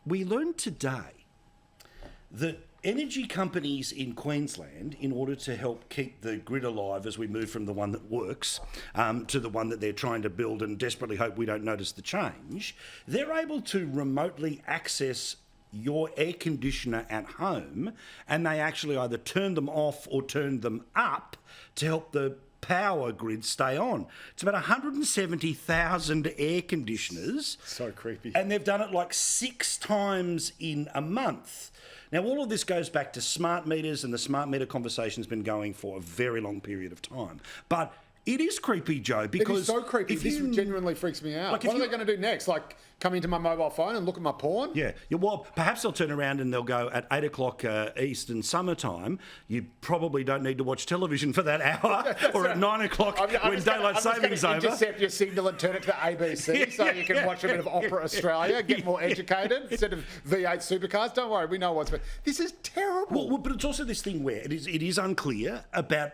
we learned today that energy companies in Queensland, in order to help keep the grid alive as we move from the one that works to the one that they're trying to build and desperately hope we don't notice the change, they're able to remotely access your air conditioner at home, and they actually either turn them off or turn them up to help the power grid stay on. It's about 170,000 air conditioners. So creepy. And they've done it like 6 times in a month. Now, all of this goes back to smart meters, and the smart meter conversation's been going for a very long period of time. But it is creepy, Joe, because... It is so creepy. This genuinely freaks me out. What are they going to do next? Like, come into my mobile phone and look at my porn? Yeah. Well, perhaps they'll turn around and they'll go, at 8 o'clock Eastern summertime, you probably don't need to watch television for that hour, or at 9 o'clock when daylight savings over. Intercept your signal and turn it to the ABC so you can watch a bit of Opera Australia, get more educated, instead of V8 supercars. Don't worry, we know what's... This is terrible. Well, but it's also this thing where it is unclear about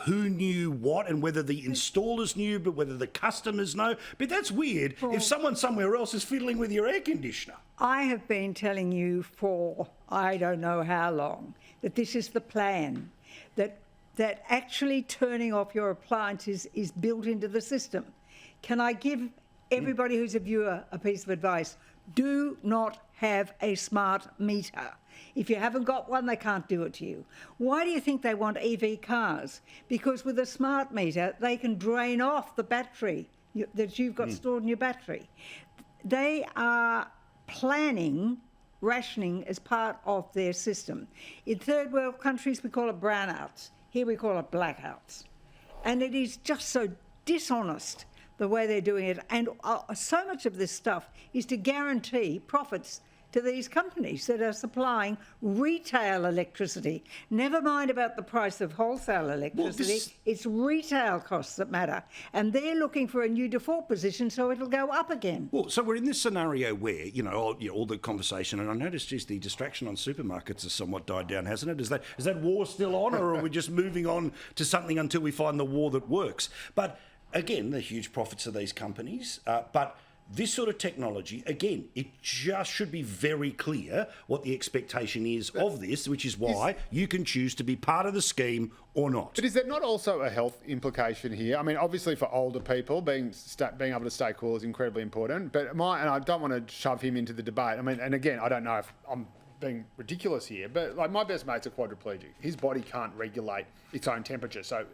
who knew what and whether the installers knew, but whether the customers know. But that's weird if someone somewhere else is fiddling with your air conditioner. I have been telling you for I don't know how long that this is the plan, that actually turning off your appliances is built into the system. Can I give everybody who's a viewer a piece of advice? Do not have a smart meter. If you haven't got one, they can't do it to you. Why do you think they want EV cars? Because with a smart meter, they can drain off the battery that you've got stored in your battery. They are planning rationing as part of their system. In third world countries, we call it brownouts. Here we call it blackouts. And it is just so dishonest the way they're doing it. And so much of this stuff is to guarantee profits to these companies that are supplying retail electricity. Never mind about the price of wholesale electricity. It's retail costs that matter. And they're looking for a new default position so it'll go up again. Well, so we're in this scenario where, all the conversation, and I noticed just the distraction on supermarkets has somewhat died down, hasn't it? Is that war still on, or are we just moving on to something until we find the war that works? But again, the huge profits of these companies, but this sort of technology, again, it just should be very clear what the expectation is of this, which is why you can choose to be part of the scheme or not. But is there not also a health implication here? I mean, obviously for older people, being able to stay cool is incredibly important. But and I don't want to shove him into the debate. I mean, and again, I don't know if I'm being ridiculous here, but like my best mate's a quadriplegic. His body can't regulate its own temperature, so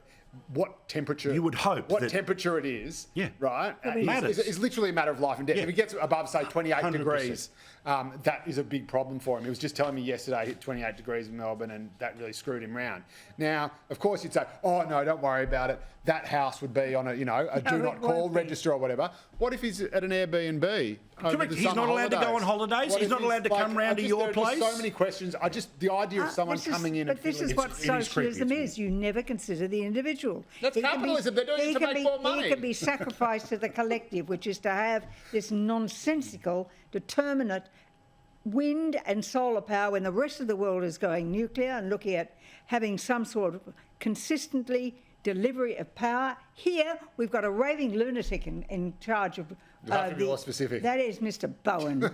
what temperature you would hope temperature it is, right? Matters. Is literally a matter of life and death. If he gets above, say, 28 100%. Degrees, that is a big problem for him. He was just telling me yesterday he hit 28 degrees in Melbourne, and that really screwed him round. Now, of course, you'd say, "Oh no, don't worry about it. That house would be on a do not call register or whatever." What if he's at an Airbnb? Correct. He's not allowed to go on holidays. He's not allowed to come round to your place. There's so many questions. the idea of someone coming in. But this is what socialism is. You never consider the individual. That's capitalism. They're doing it to make more money. He can be sacrificed to the collective, which is to have this nonsensical, determinate wind and solar power when the rest of the world is going nuclear and looking at having some sort of consistently delivery of power. Here, we've got a raving lunatic in charge of... You have to be more specific. That is Mr. Bowen.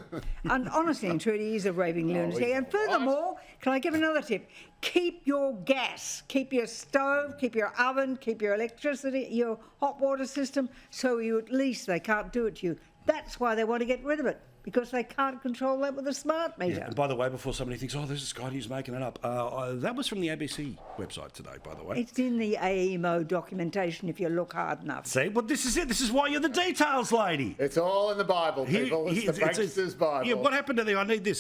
And honestly and truly, he is a raving lunatic. And furthermore, can I give another tip? Keep your gas, keep your stove, keep your oven, keep your electricity, your hot water system, so they can't do it to you. That's why they want to get rid of it, because they can't control that with a smart meter. Yeah, and by the way, before somebody thinks, there's this guy who's making it up, that was from the ABC website today, by the way. It's in the AEMO documentation if you look hard enough. See, well, this is it. This is why you're the details lady. It's all in the Bible, people. It's the prankster's Bible. Yeah, what happened to I need this.